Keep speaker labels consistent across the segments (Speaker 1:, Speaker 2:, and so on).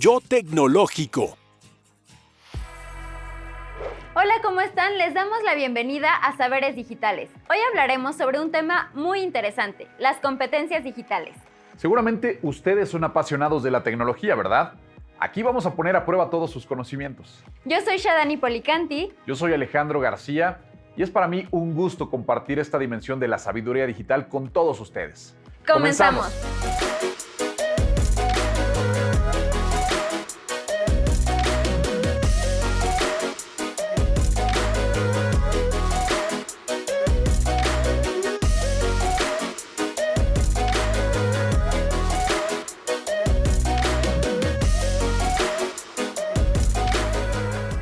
Speaker 1: Yo Tecnológico.
Speaker 2: Hola, ¿cómo están? Les damos la bienvenida a Saberes Digitales. Hoy hablaremos sobre un tema muy interesante, las competencias digitales.
Speaker 3: Seguramente ustedes son apasionados de la tecnología, ¿verdad? Aquí vamos a poner a prueba todos sus conocimientos.
Speaker 2: Yo soy Shadani Policanti.
Speaker 3: Yo soy Alejandro García y es para mí un gusto compartir esta dimensión de la sabiduría digital con todos ustedes.
Speaker 2: ¡Comenzamos!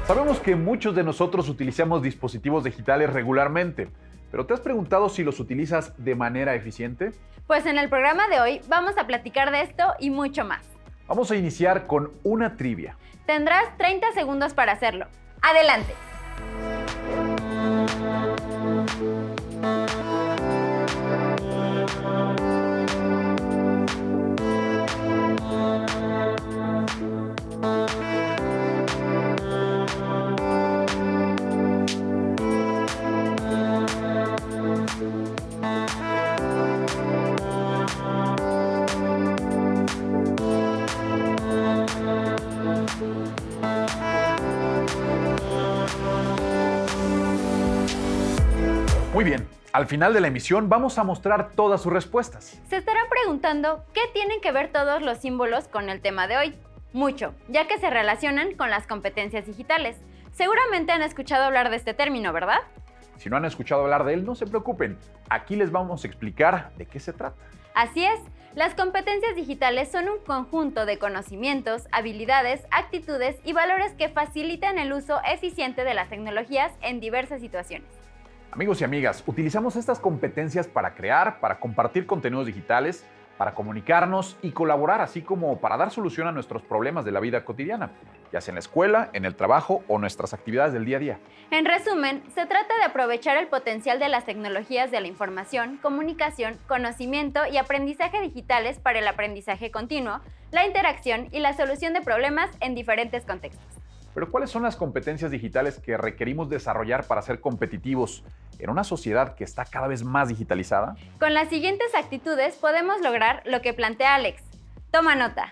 Speaker 3: Sabemos que muchos de nosotros utilizamos dispositivos digitales regularmente, pero ¿te has preguntado si los utilizas de manera eficiente?
Speaker 2: Pues en el programa de hoy vamos a platicar de esto y mucho más.
Speaker 3: Vamos a iniciar con una trivia.
Speaker 2: Tendrás 30 segundos para hacerlo. ¡Adelante!
Speaker 3: Muy bien, al final de la emisión vamos a mostrar todas sus respuestas.
Speaker 2: Se estarán preguntando qué tienen que ver todos los símbolos con el tema de hoy. Mucho, ya que se relacionan con las competencias digitales. Seguramente han escuchado hablar de este término, ¿verdad?
Speaker 3: Si no han escuchado hablar de él, no se preocupen. Aquí les vamos a explicar de qué se trata.
Speaker 2: Así es, las competencias digitales son un conjunto de conocimientos, habilidades, actitudes y valores que facilitan el uso eficiente de las tecnologías en diversas situaciones.
Speaker 3: Amigos y amigas, utilizamos estas competencias para crear, para compartir contenidos digitales, para comunicarnos y colaborar, así como para dar solución a nuestros problemas de la vida cotidiana, ya sea en la escuela, en el trabajo o nuestras actividades del día a día.
Speaker 2: En resumen, se trata de aprovechar el potencial de las tecnologías de la información, comunicación, conocimiento y aprendizaje digitales para el aprendizaje continuo, la interacción y la solución de problemas en diferentes contextos.
Speaker 3: Pero ¿cuáles son las competencias digitales que requerimos desarrollar para ser competitivos en una sociedad que está cada vez más digitalizada?
Speaker 2: Con las siguientes actitudes podemos lograr lo que plantea Alex. Toma nota.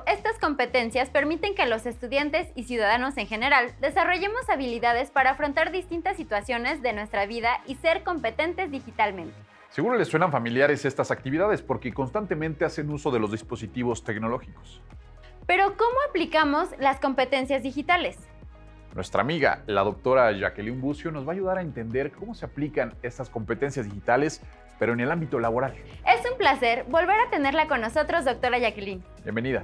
Speaker 2: Estas competencias permiten que los estudiantes y ciudadanos en general desarrollemos habilidades para afrontar distintas situaciones de nuestra vida y ser competentes digitalmente.
Speaker 3: Seguro les suenan familiares estas actividades porque constantemente hacen uso de los dispositivos tecnológicos.
Speaker 2: Pero ¿cómo aplicamos las competencias digitales?
Speaker 3: Nuestra amiga, la doctora Jacqueline Bucio, nos va a ayudar a entender cómo se aplican estas competencias digitales, pero en el ámbito laboral.
Speaker 2: Es un placer volver a tenerla con nosotros, doctora Jacqueline.
Speaker 3: Bienvenida.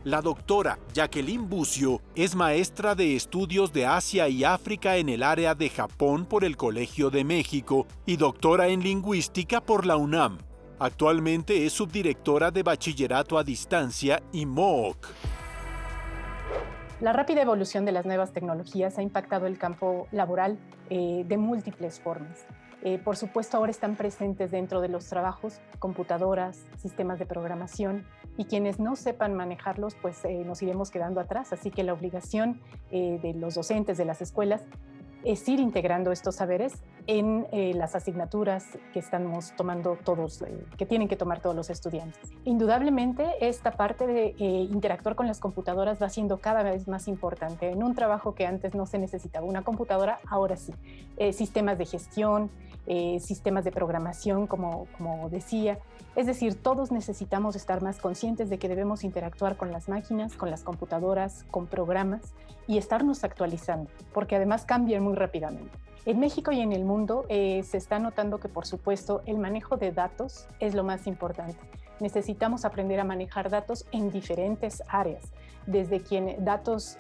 Speaker 1: La doctora Jacqueline Bucio es maestra de estudios de Asia y África en el área de Japón por el Colegio de México y doctora en lingüística por la UNAM. Actualmente es subdirectora de Bachillerato a Distancia y MOOC.
Speaker 4: La rápida evolución de las nuevas tecnologías ha impactado el campo laboral de múltiples formas. Por supuesto, ahora están presentes dentro de los trabajos computadoras, sistemas de programación, y quienes no sepan manejarlos, pues nos iremos quedando atrás. Así que la obligación de los docentes de las escuelas es ir integrando estos saberes en las asignaturas que estamos tomando todos, que tienen que tomar todos los estudiantes. Indudablemente, esta parte de interactuar con las computadoras va siendo cada vez más importante. En un trabajo que antes no se necesitaba una computadora, ahora sí. Sistemas de gestión, sistemas de programación, como decía. Es decir, todos necesitamos estar más conscientes de que debemos interactuar con las máquinas, con las computadoras, con programas y estarnos actualizando, porque además cambian muy rápidamente. En México y en el mundo se está notando que, por supuesto, el manejo de datos es lo más importante. necesitamos aprender a manejar datos en diferentes áreas, desde datos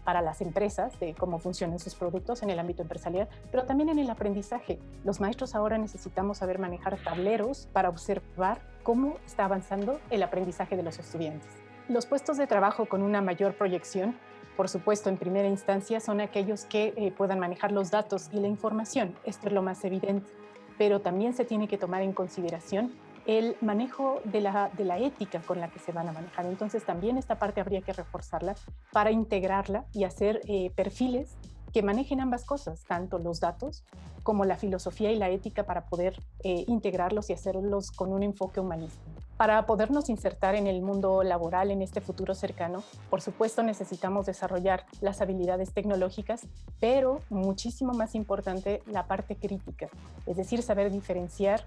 Speaker 4: para las empresas, de cómo funcionan sus productos en el ámbito empresarial, pero también en el aprendizaje. Los maestros ahora necesitamos saber manejar tableros para observar cómo está avanzando el aprendizaje de los estudiantes. Los puestos de trabajo con una mayor proyección, por supuesto, en primera instancia, son aquellos que puedan manejar los datos y la información. Esto es lo más evidente, pero también se tiene que tomar en consideración el manejo de la ética con la que se van a manejar. Entonces también esta parte habría que reforzarla para integrarla y hacer perfiles que manejen ambas cosas, tanto los datos como la filosofía y la ética, para poder integrarlos y hacerlos con un enfoque humanista. Para podernos insertar en el mundo laboral en este futuro cercano, por supuesto necesitamos desarrollar las habilidades tecnológicas, pero muchísimo más importante la parte crítica, es decir, saber diferenciar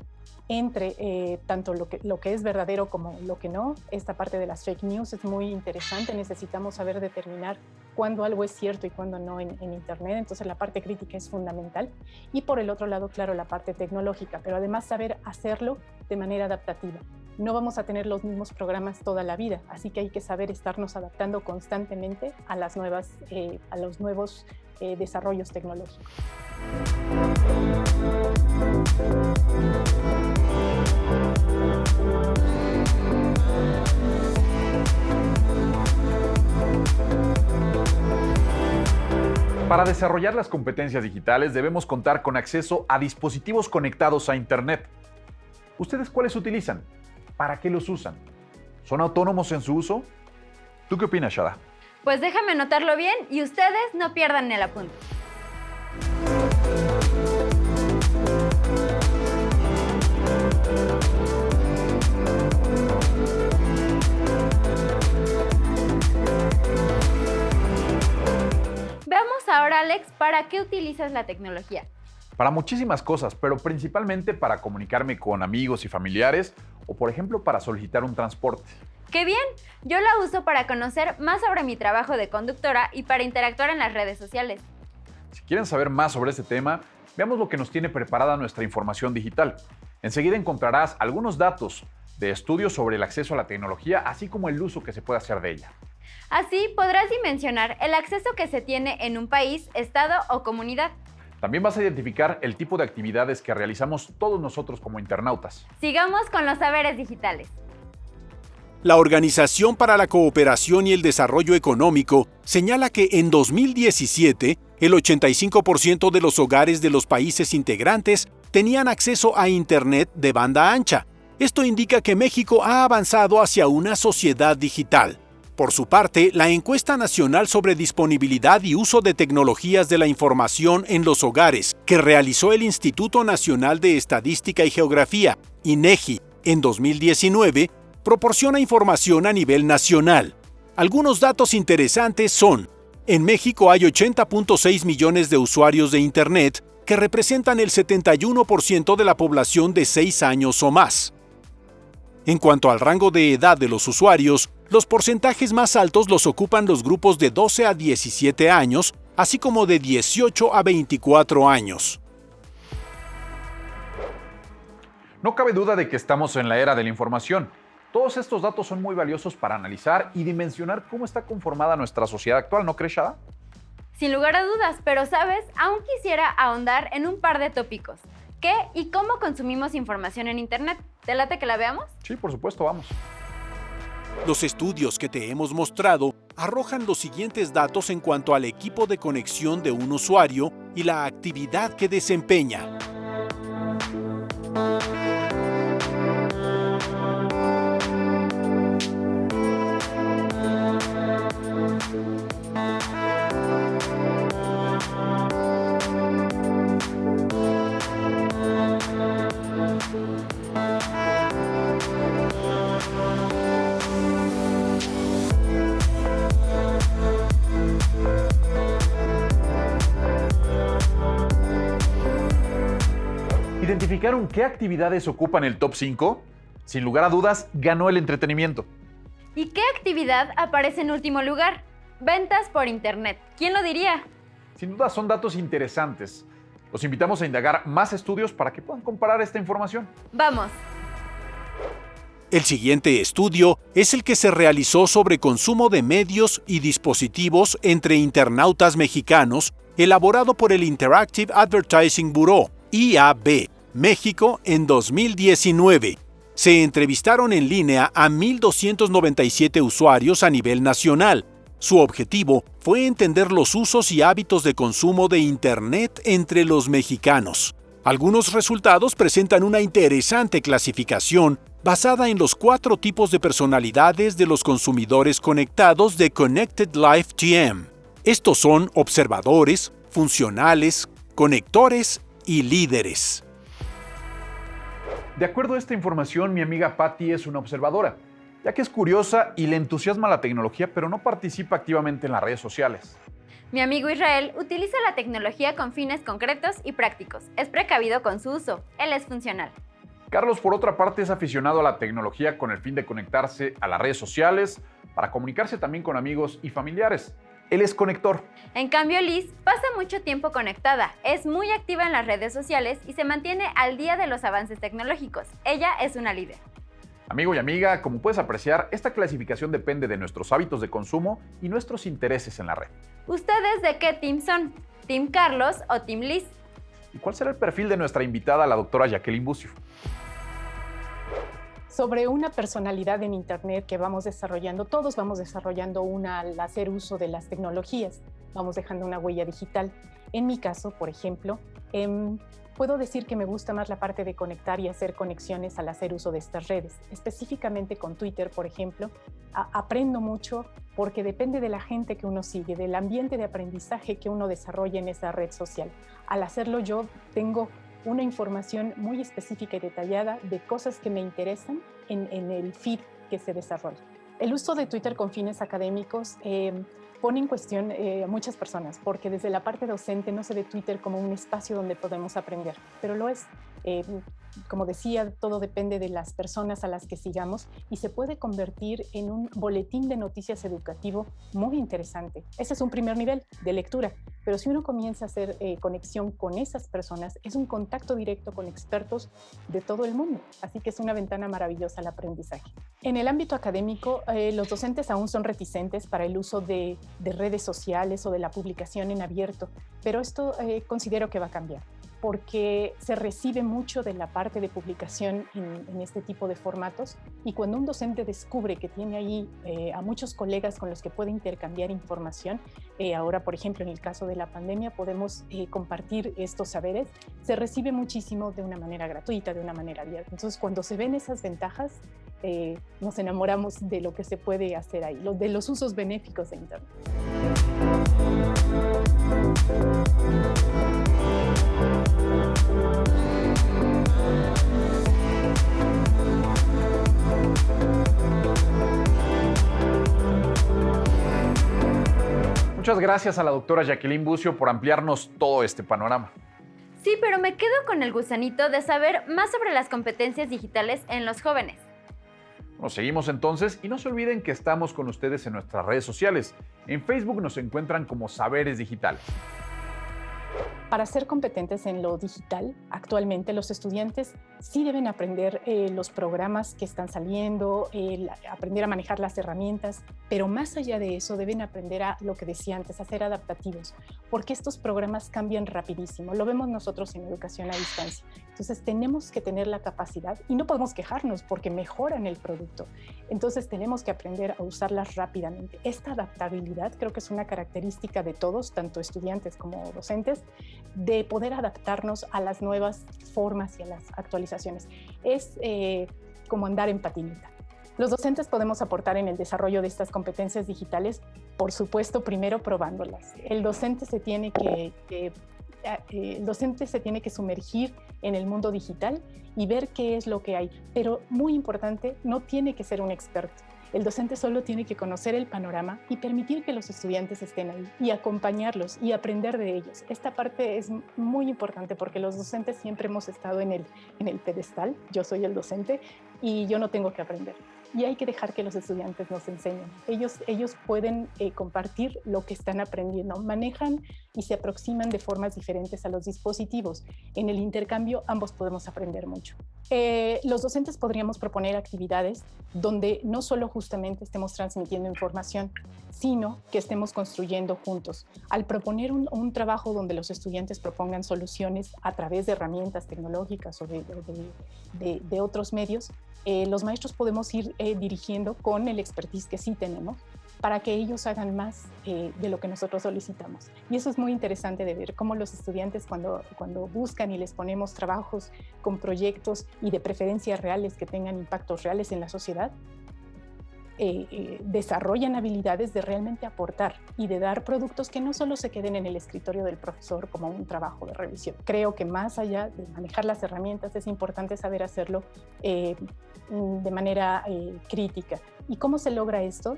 Speaker 4: entre tanto lo que es verdadero como lo que no. Esta parte de las fake news es muy interesante, necesitamos saber determinar cuándo algo es cierto y cuándo no en Internet, entonces la parte crítica es fundamental. Y por el otro lado, claro, la parte tecnológica, pero además saber hacerlo de manera adaptativa. No vamos a tener los mismos programas toda la vida, así que hay que saber estarnos adaptando constantemente a los nuevos desarrollos tecnológicos.
Speaker 3: Para desarrollar las competencias digitales debemos contar con acceso a dispositivos conectados a Internet. ¿Ustedes cuáles utilizan? ¿Para qué los usan? ¿Son autónomos en su uso? ¿Tú qué opinas, Shada?
Speaker 2: Pues déjame anotarlo bien y ustedes no pierdan el apunte. Veamos ahora, Alex, ¿para qué utilizas la tecnología?
Speaker 3: Para muchísimas cosas, pero principalmente para comunicarme con amigos y familiares o, por ejemplo, para solicitar un transporte.
Speaker 2: ¡Qué bien! Yo la uso para conocer más sobre mi trabajo de conductora y para interactuar en las redes sociales.
Speaker 3: Si quieren saber más sobre este tema, veamos lo que nos tiene preparada nuestra información digital. Enseguida encontrarás algunos datos de estudios sobre el acceso a la tecnología, así como el uso que se puede hacer de ella.
Speaker 2: Así podrás dimensionar el acceso que se tiene en un país, estado o comunidad.
Speaker 3: También vas a identificar el tipo de actividades que realizamos todos nosotros como internautas.
Speaker 2: Sigamos con los saberes digitales.
Speaker 1: La Organización para la Cooperación y el Desarrollo Económico señala que en 2017, el 85% de los hogares de los países integrantes tenían acceso a Internet de banda ancha. Esto indica que México ha avanzado hacia una sociedad digital. Por su parte, la Encuesta Nacional sobre Disponibilidad y Uso de Tecnologías de la Información en los Hogares, que realizó el Instituto Nacional de Estadística y Geografía, INEGI, en 2019, proporciona información a nivel nacional. Algunos datos interesantes son: en México hay 80.6 millones de usuarios de Internet, que representan el 71% de la población de 6 años o más. En cuanto al rango de edad de los usuarios, los porcentajes más altos los ocupan los grupos de 12 a 17 años, así como de 18 a 24 años.
Speaker 3: No cabe duda de que estamos en la era de la información. Todos estos datos son muy valiosos para analizar y dimensionar cómo está conformada nuestra sociedad actual, ¿no crees, Shada?
Speaker 2: Sin lugar a dudas, pero sabes, aún quisiera ahondar en un par de tópicos. ¿Qué y cómo consumimos información en Internet? ¿Te late que la veamos?
Speaker 3: Sí, por supuesto, vamos.
Speaker 1: Los estudios que te hemos mostrado arrojan los siguientes datos en cuanto al equipo de conexión de un usuario y la actividad que desempeña.
Speaker 3: ¿Identificaron qué actividades ocupan el top 5? Sin lugar a dudas, ganó el entretenimiento.
Speaker 2: ¿Y qué actividad aparece en último lugar? Ventas por Internet. ¿Quién lo diría?
Speaker 3: Sin duda son datos interesantes. Los invitamos a indagar más estudios para que puedan comparar esta información.
Speaker 2: Vamos.
Speaker 1: El siguiente estudio es el que se realizó sobre consumo de medios y dispositivos entre internautas mexicanos, elaborado por el Interactive Advertising Bureau, IAB, México, en 2019. Se entrevistaron en línea a 1,297 usuarios a nivel nacional. Su objetivo fue entender los usos y hábitos de consumo de Internet entre los mexicanos. Algunos resultados presentan una interesante clasificación basada en los 4 tipos de personalidades de los consumidores conectados de Connected Life GM. Estos son observadores, funcionales, conectores y líderes.
Speaker 3: De acuerdo a esta información, mi amiga Patty es una observadora, ya que es curiosa y le entusiasma la tecnología, pero no participa activamente en las redes sociales.
Speaker 2: Mi amigo Israel utiliza la tecnología con fines concretos y prácticos. Es precavido con su uso. Él es funcional.
Speaker 3: Carlos, por otra parte, es aficionado a la tecnología con el fin de conectarse a las redes sociales, para comunicarse también con amigos y familiares. Él es conector.
Speaker 2: En cambio, Liz pasa mucho tiempo conectada, es muy activa en las redes sociales y se mantiene al día de los avances tecnológicos. Ella es una líder.
Speaker 3: Amigo y amiga, como puedes apreciar, esta clasificación depende de nuestros hábitos de consumo y nuestros intereses en la red.
Speaker 2: ¿Ustedes de qué team son? ¿Team Carlos o Team Liz?
Speaker 3: ¿Y cuál será el perfil de nuestra invitada, la doctora Jacqueline Bucio?
Speaker 4: Sobre una personalidad en Internet que vamos desarrollando, todos vamos desarrollando una al hacer uso de las tecnologías, vamos dejando una huella digital. En mi caso, por ejemplo, puedo decir que me gusta más la parte de conectar y hacer conexiones al hacer uso de estas redes. Específicamente con Twitter, por ejemplo, aprendo mucho porque depende de la gente que uno sigue, del ambiente de aprendizaje que uno desarrolla en esa red social. Al hacerlo yo tengo una información muy específica y detallada de cosas que me interesan en el feed que se desarrolla. El uso de Twitter con fines académicos pone en cuestión a muchas personas, porque desde la parte docente no se ve Twitter como un espacio donde podemos aprender, pero lo es. Como decía, todo depende de las personas a las que sigamos y se puede convertir en un boletín de noticias educativo muy interesante. Ese es un primer nivel de lectura, pero si uno comienza a hacer conexión con esas personas, es un contacto directo con expertos de todo el mundo, así que es una ventana maravillosa al aprendizaje. En el ámbito académico, los docentes aún son reticentes para el uso de redes sociales o de la publicación en abierto, pero esto considero que va a cambiar, porque se recibe mucho de la parte de publicación en este tipo de formatos, y cuando un docente descubre que tiene ahí a muchos colegas con los que puede intercambiar información, ahora por ejemplo en el caso de la pandemia podemos compartir estos saberes, se recibe muchísimo de una manera gratuita, de una manera abierta. Entonces cuando se ven esas ventajas, nos enamoramos de lo que se puede hacer ahí, de los usos benéficos de Internet.
Speaker 3: Muchas gracias a la doctora Jacqueline Bucio por ampliarnos todo este panorama.
Speaker 2: Sí, pero me quedo con el gusanito de saber más sobre las competencias digitales en los jóvenes.
Speaker 3: Nos seguimos entonces y no se olviden que estamos con ustedes en nuestras redes sociales. En Facebook nos encuentran como Saberes Digitales.
Speaker 4: Para ser competentes en lo digital, actualmente los estudiantes sí deben aprender los programas que están saliendo, aprender a manejar las herramientas, pero más allá de eso deben aprender a, lo que decía antes, a ser adaptativos, porque estos programas cambian rapidísimo. Lo vemos nosotros en educación a distancia. Entonces tenemos que tener la capacidad, y no podemos quejarnos porque mejoran el producto. Entonces tenemos que aprender a usarlas rápidamente. Esta adaptabilidad creo que es una característica de todos, tanto estudiantes como docentes, de poder adaptarnos a las nuevas formas y a las actualizaciones. Es como andar en patineta. Los docentes podemos aportar en el desarrollo de estas competencias digitales, por supuesto, primero probándolas. El docente se tiene que sumergir en el mundo digital y ver qué es lo que hay. Pero muy importante, no tiene que ser un experto. El docente solo tiene que conocer el panorama y permitir que los estudiantes estén ahí y acompañarlos y aprender de ellos. Esta parte es muy importante porque los docentes siempre hemos estado en el pedestal. Yo soy el docente y yo no tengo que aprender. y hay que dejar que los estudiantes nos enseñen. Ellos pueden compartir lo que están aprendiendo, manejan y se aproximan de formas diferentes a los dispositivos. En el intercambio ambos podemos aprender mucho. Los docentes podríamos proponer actividades donde no solo justamente estemos transmitiendo información, sino que estemos construyendo juntos. Al proponer un trabajo donde los estudiantes propongan soluciones a través de herramientas tecnológicas o de otros medios, los maestros podemos ir dirigiendo con el expertise que sí tenemos para que ellos hagan más de lo que nosotros solicitamos. Y eso es muy interesante de ver cómo los estudiantes cuando buscan y les ponemos trabajos con proyectos y de preferencia reales que tengan impactos reales en la sociedad, desarrollan habilidades de realmente aportar y de dar productos que no solo se queden en el escritorio del profesor como un trabajo de revisión. Creo que más allá de manejar las herramientas es importante saber hacerlo de manera crítica. ¿Y cómo se logra esto?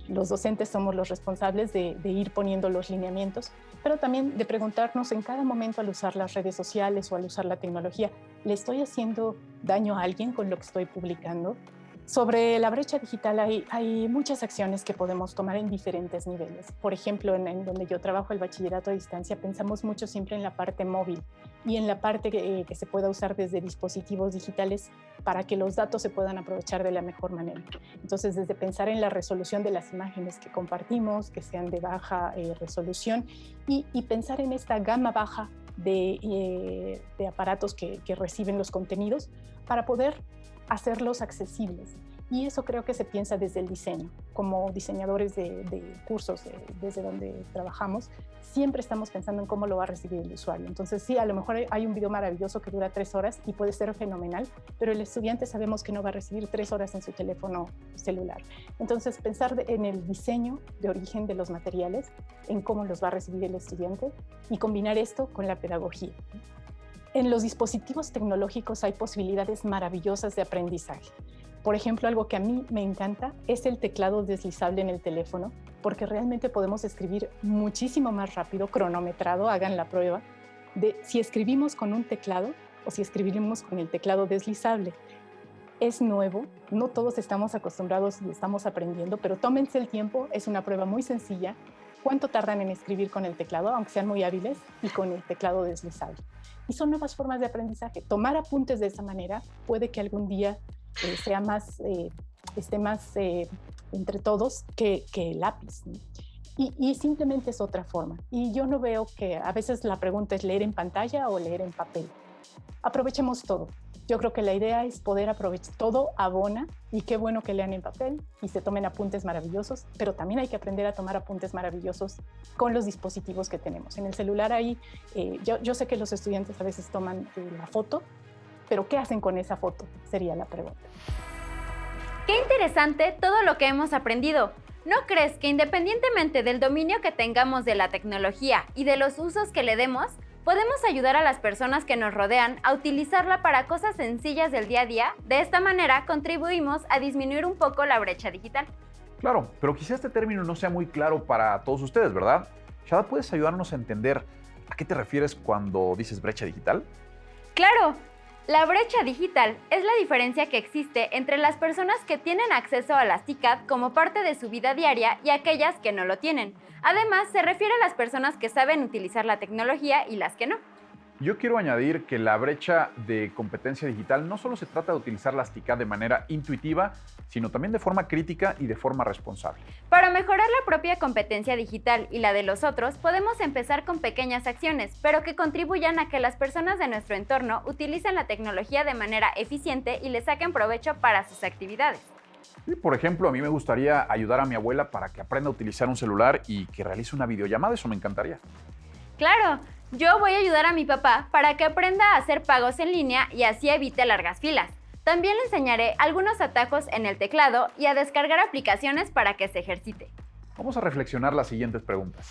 Speaker 4: Los docentes somos los responsables de ir poniendo los lineamientos, pero también de preguntarnos en cada momento al usar las redes sociales o al usar la tecnología, ¿le estoy haciendo daño a alguien con lo que estoy publicando? Sobre la brecha digital hay muchas acciones que podemos tomar en diferentes niveles. Por ejemplo, en donde yo trabajo el bachillerato a distancia, pensamos mucho siempre en la parte móvil y en la parte que se pueda usar desde dispositivos digitales para que los datos se puedan aprovechar de la mejor manera. Entonces, desde pensar en la resolución de las imágenes que compartimos, que sean de baja resolución, y pensar en esta gama baja de aparatos que reciben los contenidos para poder hacerlos accesibles. Y eso creo que se piensa desde el diseño. Como diseñadores de cursos desde donde trabajamos, siempre estamos pensando en cómo lo va a recibir el usuario. Entonces sí, a lo mejor hay un video maravilloso que dura 3 horas y puede ser fenomenal, pero el estudiante sabemos que no va a recibir 3 horas en su teléfono celular. Entonces pensar en el diseño de origen de los materiales, en cómo los va a recibir el estudiante y combinar esto con la pedagogía. En los dispositivos tecnológicos hay posibilidades maravillosas de aprendizaje. Por ejemplo, algo que a mí me encanta es el teclado deslizable en el teléfono, porque realmente podemos escribir muchísimo más rápido, cronometrado, hagan la prueba, de si escribimos con un teclado o si escribimos con el teclado deslizable. Es nuevo, no todos estamos acostumbrados y estamos aprendiendo, pero tómense el tiempo, es una prueba muy sencilla. ¿Cuánto tardan en escribir con el teclado, aunque sean muy hábiles, y con el teclado deslizable? Y son nuevas formas de aprendizaje. Tomar apuntes de esa manera puede que algún día sea más, esté más entre todos que el lápiz, ¿no? Y simplemente es otra forma. Y yo no veo que a veces la pregunta es leer en pantalla o leer en papel. Aprovechemos todo. Yo creo que la idea es poder aprovechar todo, abona, y qué bueno que lean en papel y se tomen apuntes maravillosos, pero también hay que aprender a tomar apuntes maravillosos con los dispositivos que tenemos. En el celular ahí, yo sé que los estudiantes a veces toman la foto, pero ¿qué hacen con esa foto? Sería la pregunta.
Speaker 2: ¡Qué interesante todo lo que hemos aprendido! ¿No crees que independientemente del dominio que tengamos de la tecnología y de los usos que le demos, podemos ayudar a las personas que nos rodean a utilizarla para cosas sencillas del día a día? De esta manera contribuimos a disminuir un poco la brecha digital.
Speaker 3: Claro, pero quizá este término no sea muy claro para todos ustedes, ¿verdad? Shada, ¿puedes ayudarnos a entender a qué te refieres cuando dices brecha digital?
Speaker 2: ¡Claro! La brecha digital es la diferencia que existe entre las personas que tienen acceso a las TICAD como parte de su vida diaria y aquellas que no lo tienen. Además, se refiere a las personas que saben utilizar la tecnología y las que no.
Speaker 3: Yo quiero añadir que la brecha de competencia digital no solo se trata de utilizar las TICAD de manera intuitiva, sino también de forma crítica y de forma responsable.
Speaker 2: Para mejorar la propia competencia digital y la de los otros, podemos empezar con pequeñas acciones, pero que contribuyan a que las personas de nuestro entorno utilicen la tecnología de manera eficiente y le saquen provecho para sus actividades.
Speaker 3: Sí, por ejemplo, a mí me gustaría ayudar a mi abuela para que aprenda a utilizar un celular y que realice una videollamada, eso me encantaría.
Speaker 2: ¡Claro! Yo voy a ayudar a mi papá para que aprenda a hacer pagos en línea y así evite largas filas. También le enseñaré algunos atajos en el teclado y a descargar aplicaciones para que se ejercite.
Speaker 3: Vamos a reflexionar las siguientes preguntas.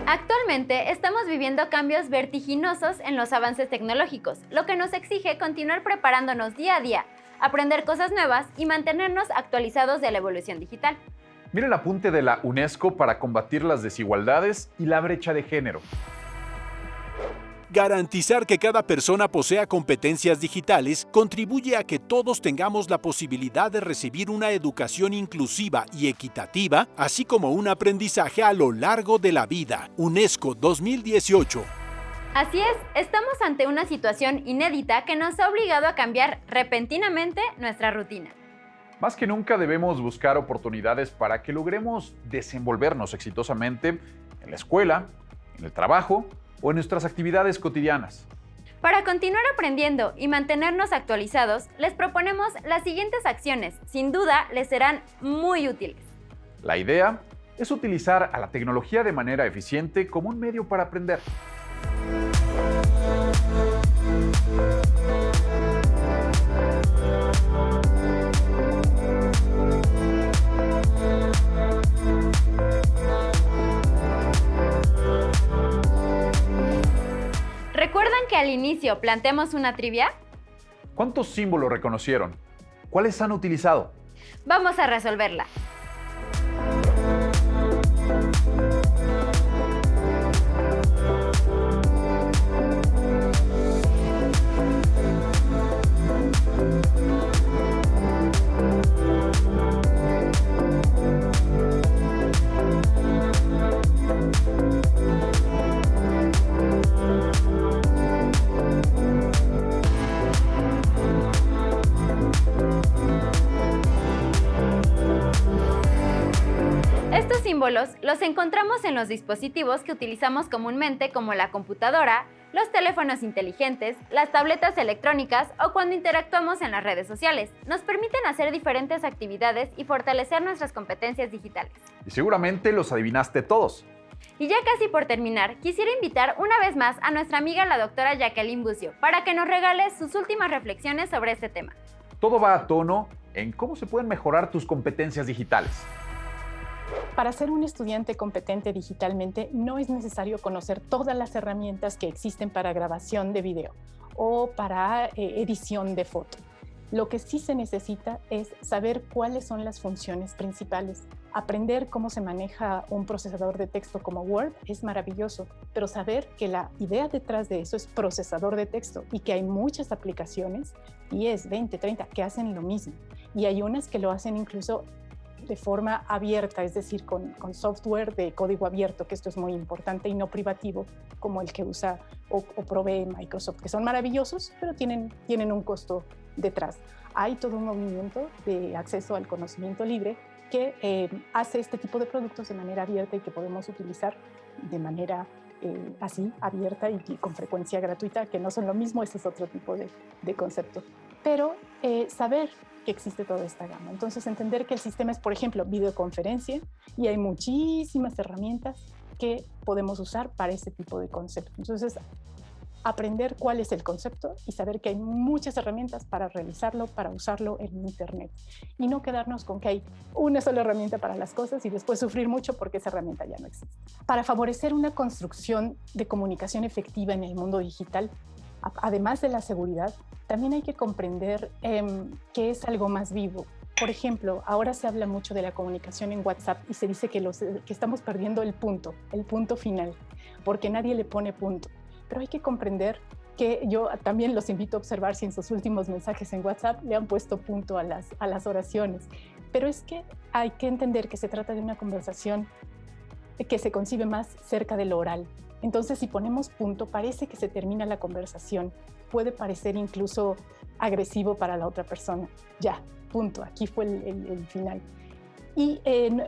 Speaker 2: Actualmente estamos viviendo cambios vertiginosos en los avances tecnológicos, lo que nos exige continuar preparándonos día a día. aprender cosas nuevas y mantenernos actualizados de la evolución digital.
Speaker 3: Mira el apunte de la UNESCO para combatir las desigualdades y la brecha de género.
Speaker 1: Garantizar que cada persona posea competencias digitales contribuye a que todos tengamos la posibilidad de recibir una educación inclusiva y equitativa, así como un aprendizaje a lo largo de la vida. UNESCO 2018.
Speaker 2: Así es, estamos ante una situación inédita que nos ha obligado a cambiar repentinamente nuestra rutina.
Speaker 3: Más que nunca debemos buscar oportunidades para que logremos desenvolvernos exitosamente en la escuela, en el trabajo o en nuestras actividades cotidianas.
Speaker 2: Para continuar aprendiendo y mantenernos actualizados, les proponemos las siguientes acciones. Sin duda, les serán muy útiles.
Speaker 3: La idea es utilizar a la tecnología de manera eficiente como un medio para aprender.
Speaker 2: ¿Recuerdan que al inicio planteamos una trivia?
Speaker 3: ¿Cuántos símbolos reconocieron? ¿Cuáles han utilizado?
Speaker 2: Vamos a resolverla. Estos símbolos los encontramos en los dispositivos que utilizamos comúnmente como la computadora, los teléfonos inteligentes, las tabletas electrónicas o cuando interactuamos en las redes sociales. Nos permiten hacer diferentes actividades y fortalecer nuestras competencias digitales.
Speaker 3: Y seguramente los adivinaste todos.
Speaker 2: Y ya casi por terminar, quisiera invitar una vez más a nuestra amiga la doctora Jacqueline Bucio para que nos regale sus últimas reflexiones sobre este tema.
Speaker 3: Todo va a tono en cómo se pueden mejorar tus competencias digitales.
Speaker 4: Para ser un estudiante competente digitalmente no es necesario conocer todas las herramientas que existen para grabación de video o para edición de foto. Lo que sí se necesita es saber cuáles son las funciones principales. Aprender cómo se maneja un procesador de texto como Word es maravilloso, pero saber que la idea detrás de eso es procesador de texto y que hay muchas aplicaciones, 10, 20, 30, que hacen lo mismo. Y hay unas que lo hacen incluso de forma abierta, es decir, con software de código abierto, que esto es muy importante y no privativo, como el que usa o provee Microsoft, que son maravillosos, pero tienen un costo detrás. Hay todo un movimiento de acceso al conocimiento libre que hace este tipo de productos de manera abierta y que podemos utilizar de manera así, abierta y con frecuencia gratuita, que no son lo mismo, ese es otro tipo de concepto. Pero saber que existe toda esta gama. Entonces, entender que el sistema es, por ejemplo, videoconferencia y hay muchísimas herramientas que podemos usar para este tipo de conceptos. Entonces, aprender cuál es el concepto y saber que hay muchas herramientas para realizarlo, para usarlo en Internet. Y no quedarnos con que hay una sola herramienta para las cosas y después sufrir mucho porque esa herramienta ya no existe. Para favorecer una construcción de comunicación efectiva en el mundo digital, además de la seguridad, también hay que comprender que es algo más vivo. Por ejemplo, ahora se habla mucho de la comunicación en WhatsApp y se dice que estamos perdiendo el punto final, porque nadie le pone punto. Pero hay que comprender que yo también los invito a observar si en sus últimos mensajes en WhatsApp le han puesto punto a las oraciones. Pero es que hay que entender que se trata de una conversación que se concibe más cerca de lo oral. Entonces, si ponemos punto, parece que se termina la conversación. Puede parecer incluso agresivo para la otra persona. Ya, punto, aquí fue el final. Y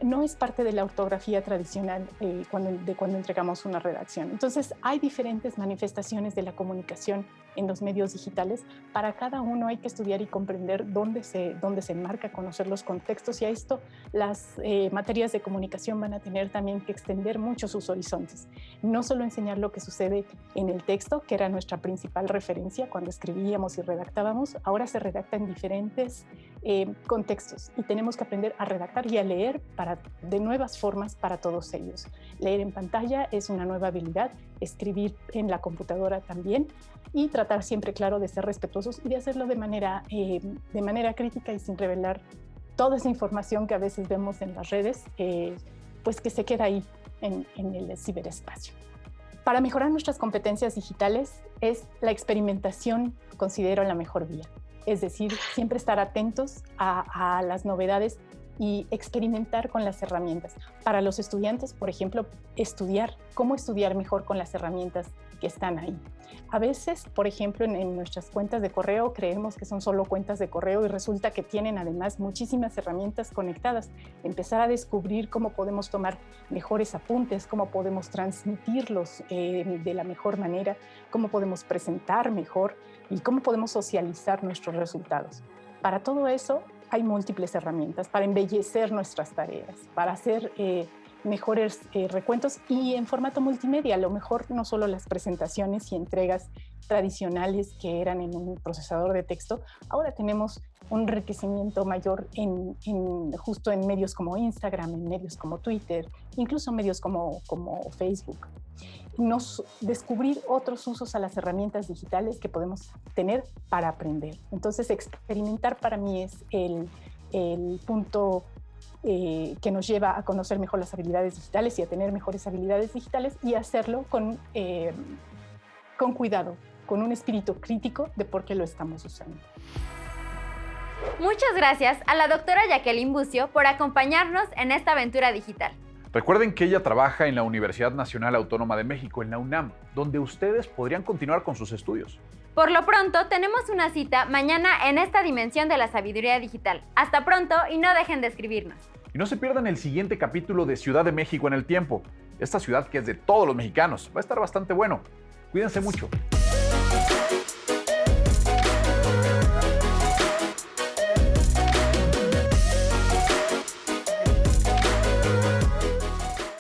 Speaker 4: no es parte de la ortografía tradicional cuando entregamos una redacción. Entonces, hay diferentes manifestaciones de la comunicación en los medios digitales. Para cada uno hay que estudiar y comprender dónde se enmarca, conocer los contextos, y a esto las materias de comunicación van a tener también que extender mucho sus horizontes. No solo enseñar lo que sucede en el texto, que era nuestra principal referencia cuando escribíamos y redactábamos, ahora se redacta en diferentes contextos y tenemos que aprender a redactar y y a leer de nuevas formas para todos ellos. Leer en pantalla es una nueva habilidad, escribir en la computadora también, y tratar siempre, claro, de ser respetuosos y de hacerlo de manera crítica y sin revelar toda esa información que a veces vemos en las redes, pues que se queda ahí en el ciberespacio. Para mejorar nuestras competencias digitales es la experimentación, considero, la mejor vía. Es decir, siempre estar atentos a las novedades y experimentar con las herramientas. Para los estudiantes, por ejemplo, cómo estudiar mejor con las herramientas que están ahí. A veces, por ejemplo, en nuestras cuentas de correo creemos que son solo cuentas de correo y resulta que tienen además muchísimas herramientas conectadas. Empezar a descubrir cómo podemos tomar mejores apuntes, cómo podemos transmitirlos de la mejor manera, cómo podemos presentar mejor y cómo podemos socializar nuestros resultados. Para todo eso hay múltiples herramientas para embellecer nuestras tareas, para hacer mejores recuentos y en formato multimedia. A lo mejor no solo las presentaciones y entregas tradicionales que eran en un procesador de texto, ahora tenemos un enriquecimiento mayor justo en medios como Instagram, en medios como Twitter, incluso medios como Facebook. Descubrir otros usos a las herramientas digitales que podemos tener para aprender. Entonces, experimentar para mí es el punto que nos lleva a conocer mejor las habilidades digitales y a tener mejores habilidades digitales y hacerlo con cuidado, con un espíritu crítico de por qué lo estamos usando.
Speaker 2: Muchas gracias a la doctora Jacqueline Bucio por acompañarnos en esta aventura digital.
Speaker 3: Recuerden que ella trabaja en la Universidad Nacional Autónoma de México, en la UNAM, donde ustedes podrían continuar con sus estudios.
Speaker 2: Por lo pronto, tenemos una cita mañana en esta dimensión de la sabiduría digital. Hasta pronto y no dejen de escribirnos.
Speaker 3: Y no se pierdan el siguiente capítulo de Ciudad de México en el Tiempo. Esta ciudad que es de todos los mexicanos. Va a estar bastante bueno. Cuídense mucho.